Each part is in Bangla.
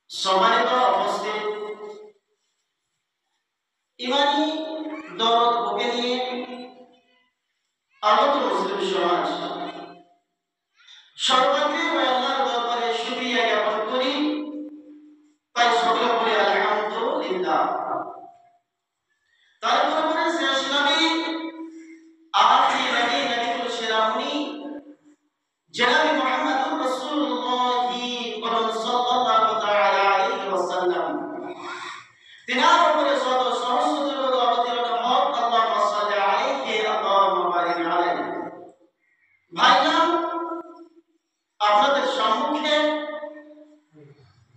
সম্মানিত উপস্থিত ইমানি দরদ বুকে নিয়ে আগত মুসলিম সমাজ সর্বাগ্রে আল্লাহর দরবারে শুকরিয়া জ্ঞাপন করি। তাই সকলে বলি আলহামদুলিল্লাহ। তারপরে শেষ নবী আখরি নবী নবীকুল শিরামনি জনাব মুহাম্মদুর রাসূলুল্লাহ সাল্লাল্লাহু তাআলা আলাইহি ওয়াসাল্লাম তিনার উপরে শত সহস্র দরুদ অবতীর্ণ হোক। আল্লাহুম্মা সাল্লি আলাইহি আল্লাহুম্মা বারিক আলাইহি। ভাইজান, আপনাদের সম্মুখে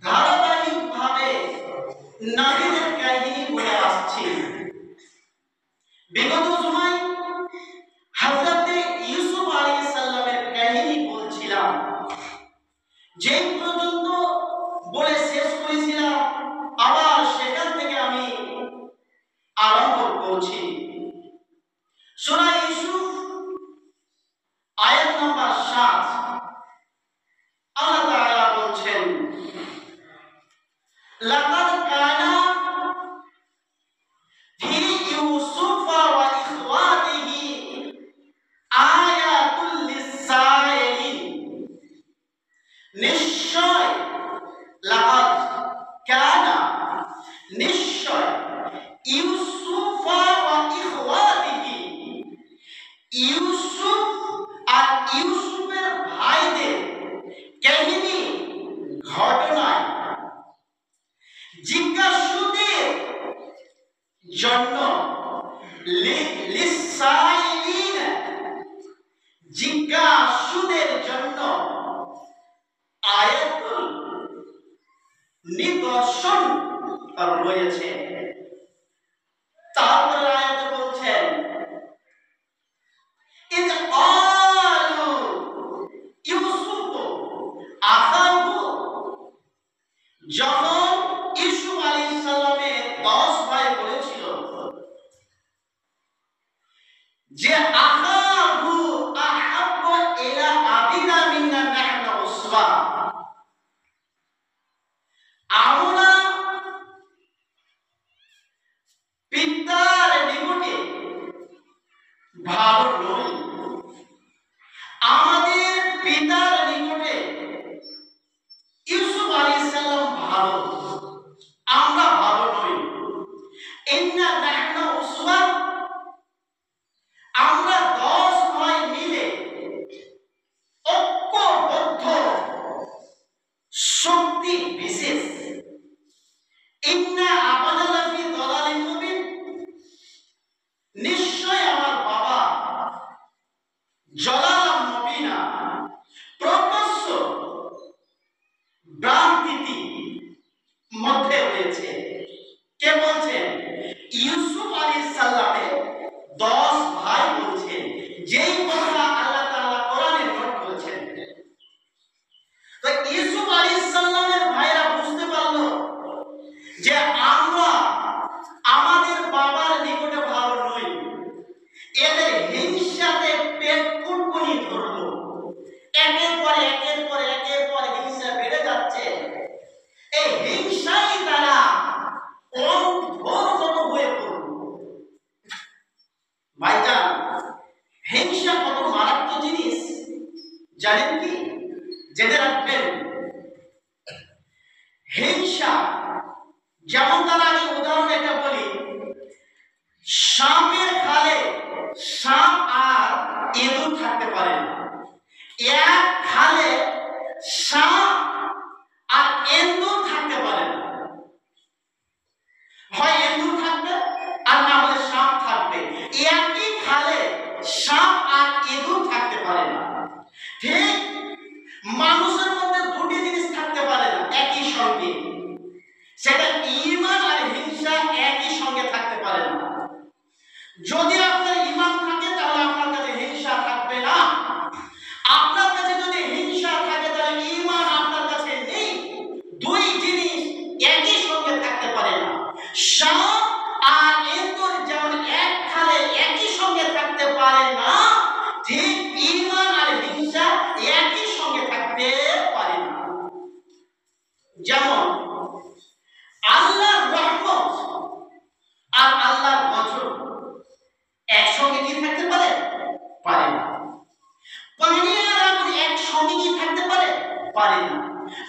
ধারাবাহিকভাবে নবীদের কাহিনী বলে আসছি। বিগত জুমায় হযরত ইউসুফ আলাইহিস সালামের কাহিনী বলছিলাম, যে পর্যন্ত বলে শেষ করেছিলাম, আবার সেখান থেকে আমি আরম্ভ করছি। সূরা ইউসুফ আয়াত নম্বর 7। আল্লাহ তাআলা বলছেন, লাকাদ কানা ফি ইউসুফা ওয়া ইখওয়াতিহি আয়াতুল লিসাইলিন। নিশ্চয়, লাকাদ কানা নিশ্চয়, ইউসুফা ওয়া ইখওয়াতিহি ইউসুফ আর ইউসুফের ভাইদের কাহিনী ঘটনায় জিজ্ঞাসুদের জন্য লিসাইলিন জিজ্ঞাসুদের জন্য আয়াতুল নিদর্শন রয়েছে। তারপরে আয়াতে বলছেন, ইদ ক্বালু ইউসুফ আখাহু, যখন ইউসুফ আলাইহিস সালামের 10 ভাই বলেছিল যে আখাহু আহাব্বু ইলা আবিনা মিন্না নাহনু উসবা, আমরা পিতার নিকটে ভালো নই, আমাদের পিতার নিকটে ইউসুফ আলাইহিস সালাম ভালো, আমরা ভালো নই। ইন্না নাহনু উসবা, আমরা 10 ভাই মিলে ঐক্যবদ্ধ শক্তি বিশেষ। ইন্না আবানা লাফি দালালিন মুবিন, নিশ্চয় আমার বাবা জালালাম মুবিনা, প্রকাশ্য ভ্রান্তিতে মধ্যে রয়েছে। কে বলছেন? ইউসুফ আলাইহিস সালামের 10 ভাই বলছেন, যেই কথা আল্লাহ তাআলা কোরআনে নোট করেছেন। তো ইউসুফ আলাইহিস সালামের ভাইরা বুঝতে পারলো যে আমরা আমাদের বাবার নিকটে ভালো নই, এদের হিংসাতে পেট কুটকুনি ধরলো, একের পর হিংসা বেড়ে যাচ্ছে। এই হিংসাই তারা অন্ধর হয়ে পড়ল। ভাইজান, হিংসা কত মারাত্মক জিনিস জানেন কি? জেনে রাখবেন। হিংসা যেমন, তার আগে উদাহরণ একটা বলি, সাপের খালে সাপ আর ইঁদুর থাকতে পারে না। এক খালে সাপ আর ইঁদুর থাকতে পারে না। হয় ইঁদুর থাকবে আর না হলে সাপ থাকবে। একই খালে সাপ আর ইঁদুর থাকতে পারে না। ঠিক মানুষের মধ্যে দুটি জিনিস থাকতে পারে না একই সঙ্গে, সেটা ঈমান আর হিংসা একই সঙ্গে থাকতে পারে না। যদি আপনার ঈমান থাকে তাহলে আপনার কাছে হিংসা থাকবে না। আপনার কাছে যদি হিংসা থাকে তাহলে ঈমান আপনার কাছে নেই। দুই জিনিস একই সঙ্গে থাকতে পারে না। সাপ আর ইঁদুর যেমন এক খালে একই সঙ্গে থাকতে পারে না, ঠিক ঈমান আর হিংসা একই সঙ্গে থাকতে পারে না। যেমন আল্লাহর রহমত আর আল্লাহর গজব একসঙ্গে কি থাকতে পারে? পারে না। পানি আর আগুন একসঙ্গে কি থাকতে পারে? পারে না।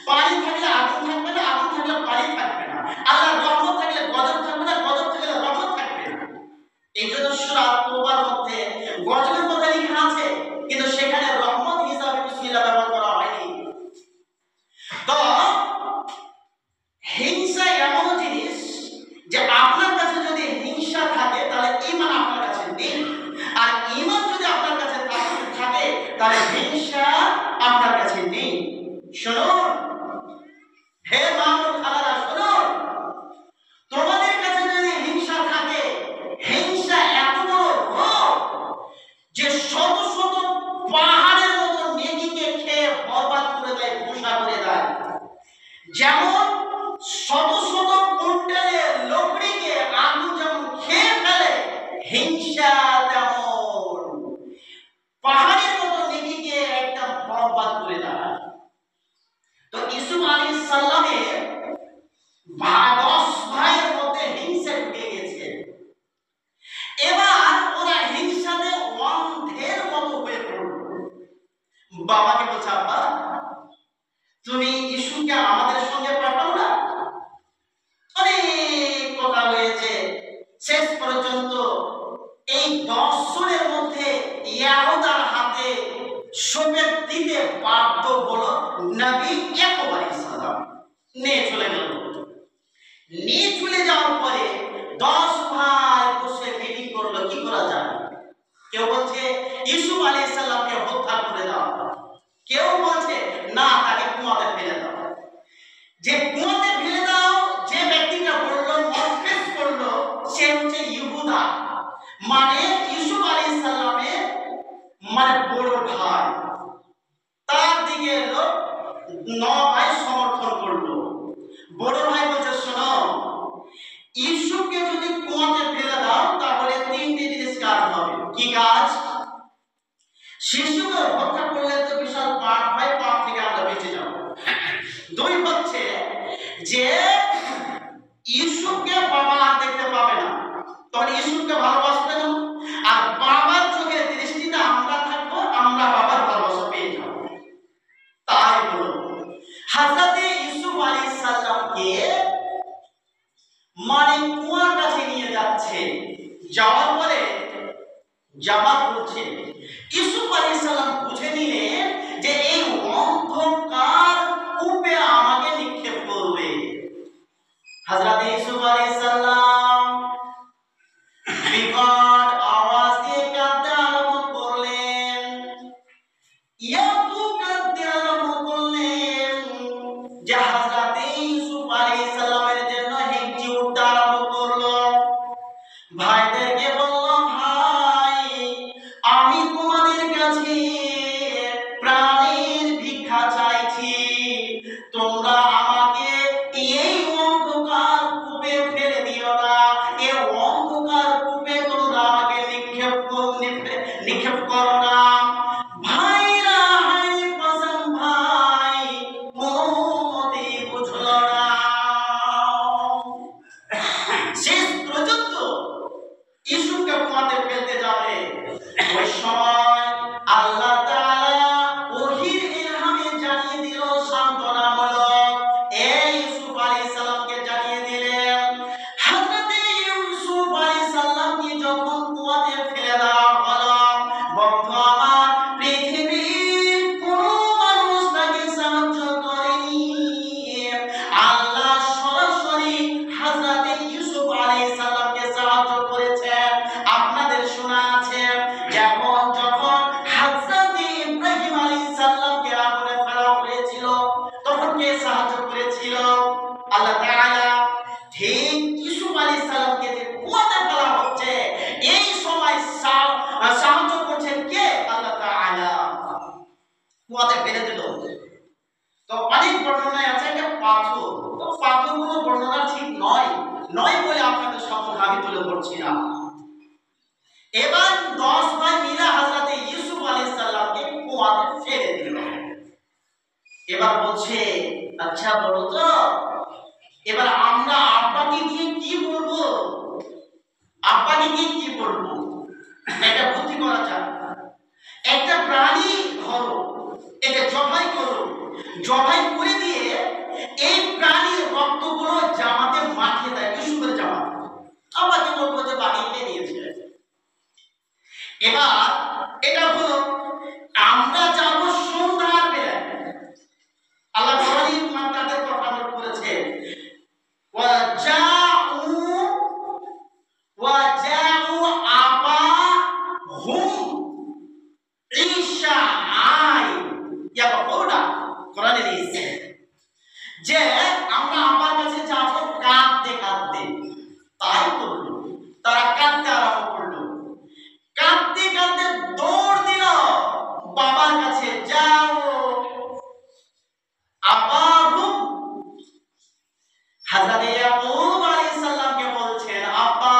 পানি থাকলে আগুন থাকবে না, আগুন থাকলে পানি থাকবে না। আল্লাহর রহমত থাকলে গজব থাকবে না, গজব থাকলে রহমত থাকবে না। এই জন্য সূরা তাওবার মধ্যে গজবের কথা লেখা আছে, কিন্তু সেখানে রহমত হিসাবে বিসমিল্লাহ ব্যবহার করা হয়নি। তো হিংসা এমন জিনিস যে আপনার কাছে যদি হিংসা থাকে তাহলে ঈমান আপনার কাছে নেই, আর ঈমান যদি আপনার কাছে থাকে তাহলে হিংসা আপনার কাছে নেই। শুনুন হে মামুন খালারা, শুনুন, তোমাদের কাছে যদি হিংসা থাকে, হিংসা এত বড় রোগ যে শত শত পাহাড়ের মতো নেকিকে খেয়ে বরবাদ করে দেয়, ভূষা করে দেয়। যেমন শত শত কুইন্টালের লকড়িকে আগুন যেমন খেয়ে ফেলে, হিংসা তেমন পাহাড়ের মতো নেকিকে একদম বরবাদ করে দেয়। তো ইউসুফ আলাইহিস সালামের 10 ভাইয়ের মধ্যে হিংসা ঢুকে গেছে। এবার ওরা হিংসাতে অন্ধের মতো হয়ে পড়ল। বাবাকে বলছে, আব্বা তুমি ইউসুফকে আমাদের সঙ্গে পাঠাও না। অনেক কথা হয়েছে, শেষ পর্যন্ত এই 10 জনের মধ্যে ইয়াহুদার হাতে সবেত দিতে বাধ্য হলো নবী ইয়াকুব আলাইহিস সালাম। নিয়ে চলে গেল। নিয়ে চলে যাওয়ার পরে 10 ভাই বসে মিটিং করলো কি করা যায়। কেউ বলছে ইউসুফ আলাইহিস সালামকে হত্যা করে দাও, কেউ বলছে না, তাকে কুয়াতে ফেলে দাও। যে কুয়াতে ফেলে দাও, যে ব্যক্তিটা বললো, কনফেস করলো, সে হচ্ছে ইহুদা, মানে ইউসুফ আলাইহিস সালামের মানে বড় ভাই। তার দিকে এলো 9 ভাই সমর্থন করলো। বড় ভাই বলছে, শোনো, ইউসুফকে যদি কুয়াতে ফেলে দাও তাহলে 3টি জিনিস কাজ হবে। কি কাজ? শিশুকে হত্যা করলে তো বিশাল পাপ হয়, পাপ থেকে আমরা বেঁচে যাব। 2 হচ্ছে যে ইউসুফকে বাবা আর দেখতে পাবে না, তখন ইউসুফকে ভালোবাসবে না, আর বাবার চোখের দৃষ্টিতে আমরা থাকবো, আমরা বাবার ভালোবাসা পেয়ে যাব। তাই হলো হযরত ইউসুফ আলাইহিস সালামকে মানে কুয়ার কাছে নিয়ে যাচ্ছে। যাওয়ার পরে জামাত বলছে, ইউসুফ আলাইহিস সালাম বুঝে নিলেন যে এই অন্ধকার কূপে আমাকে নিক্ষেপ করবে। হযরত ইউসুফ আলাইহিস সালাম বিকট আওয়াজ দিয়ে কাঁদতে আরম্ভ করলেন। এত কাঁদতে আরম্ভ করলেন যে হযরত ইউসুফ আলাইহিস সালামের জন্য হিংসে উঠতে আরম্ভ করলো। ভাইদেরকে বলল, ভাই, আমি তোমাদের কাছে প্রাণের ভিক্ষা চাইছি, তোমরা আমাকে এই অন্ধকার এবার 10 ভাই মিলে হযরত ইউসুফ আলাইহিস সালামকে কুয়াতে ফেলে দিল। এবার বলছে আচ্ছা বলো তো এবার আমরা আব্বাকে গিয়ে কি বলবো, আব্বাকে গিয়ে কি বলবো? একটা বুদ্ধি করা যাক, একটা প্রাণী ধরো, একে জবাই করো, জবাই করে দিয়ে এই প্রাণীর রক্তগুলো জামাতে মাখিয়ে দেয়, ইউসুফের জামাতে। আব্বাকে বলবো যে বানিয়ে নিয়েছে। এবার এটা হলো, আমরা যাবো সন্ধ্যার বেলায়। আল্লাহ গরিব মাতাদের কথা বলেছে ওয়াজাউ আবাহুম ঈশাআই ইয়াকুলুনা, কোরআনে দিয়েছে যে আমরা আবার কাছে যাব কাঁদতে কাঁদতে। তাই করলো, তারা কাঁদতে আরম্ভ করলো, কাঁদতে কাঁদতে দৌড় দিল বাবার কাছে। যাও আবাহুম, হযরত ইয়াকুব আলাইহিস সালামকে বলছেন আব্বা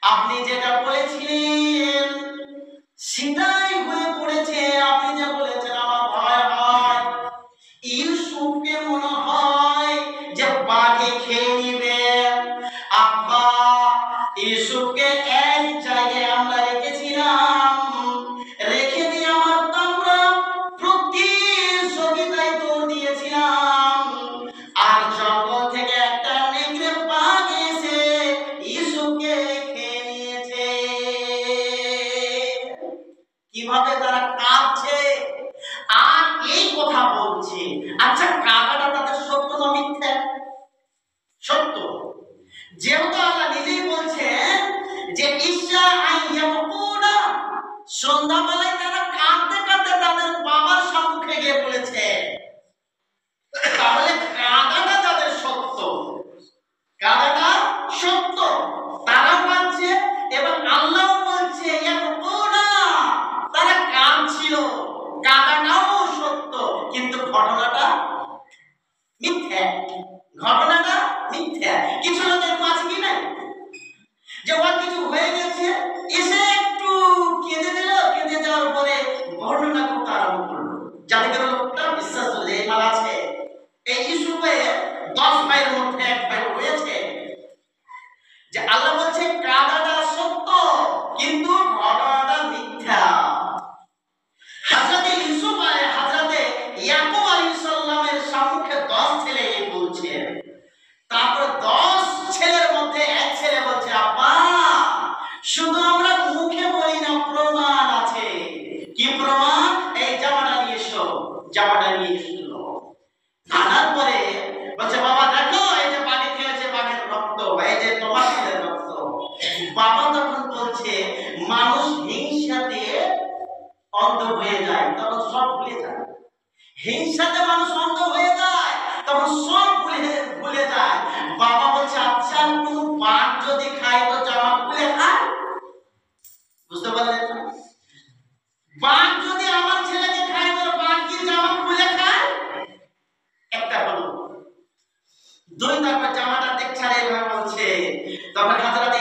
আপনি যেটা বলেছিলেন সেটাই হয়ে পড়েছে। আপনি যা বলেছেন আমার ভয় হয় ইউসুফকে মনে হয় যে বাঘে খেয়ে নিবে। আব্বা ইউসুফকে এক জায়গায় আমরা রেখেছিলাম, রেখে দিয়ে আমরা প্রতিযোগিতায় দৌড় দিয়েছিলাম, আর জঙ্গল থেকে একটা নেকড়ে বাঘ এসে ইউসুফকে খেয়ে নিয়েছে। কিভাবে তারা কাঁদছে আর এই কথা বলছে। আচ্ছা কাঁদাটা তাদের সত্য না মিথ্যা? সত্য। যেহেতু আল্লাহ নিজেই বলছেন যে ঈশা আইয়াকুনা, সন্ধ্যাবেলায় তারা কাঁদতে কাঁদতে তাদের বাবার সম্মুখে গিয়ে বলেছে, তাহলে কাঁদাটা তাদের সত্য, কাঁদাটা সত্য, তারা মানছে এবং আল্লাহ বলছে ইয়াকুনা তারা কাঁদছিল, কাঁদাটাও সত্য কিন্তু ঘটনাটা মিথ্যা, ঘটনাটা মিথ্যা। কিছু লোকের মাঝে কি নাই যে ওর কিছু হয়ে গেছে, এসে একটু কেঁদে দিল, কেঁদে যাওয়ার পরে বর্ণনা করতে আরম্ভ করলো, যাতে করে লোকটা বিশ্বাস হলে এবার আছে এই ইউসুফে 10 ভাইয়ের মধ্যে এক ভাই হয়েছে। যে আল্লাহ বলছে কাঁদাটা সত্য কিন্তু ঘটনাটা মিথ্যা। হযরত ইউসুফ হযরত ইয়াকুব আলাইহিস সালামের সম্মুখে 10 ছেলে বলছে, তারপর 10 ছেলের মধ্যে এক ছেলে বলছে আব্বা শুধু আমরা মুখে বলি না, প্রমাণ আছে। কি প্রমাণ? এই জামাটা নিয়ে এসো, জামাটা নিয়ে এসো। আনার পরে বলছে বাবা দেখো এই যে বাঘে খেয়েছে, বাঘের রক্ত, এই যে তোমার ছেলের রক্ত। বাবা তখন বলছে মানুষ হিংসাতে অন্ধ হয়ে যায় তখন সব ভুলে যায়, হিংসাতে মানুষ অন্ধ হয়ে যায় তখন সব ভুলে যায়। বাবা বলছে আচ্ছা কোন বাঘ যদি খায় তো জামা খুলে খায়? বুঝতে পারলেন না? বাঘ যদি আমার ছেলেকে খায় তো বাঘ কি জামা খুলে খায়? একটা হলো। দুই নম্বর জামাটা দেখছে আর এইভাবে বলছে, তখন হযরত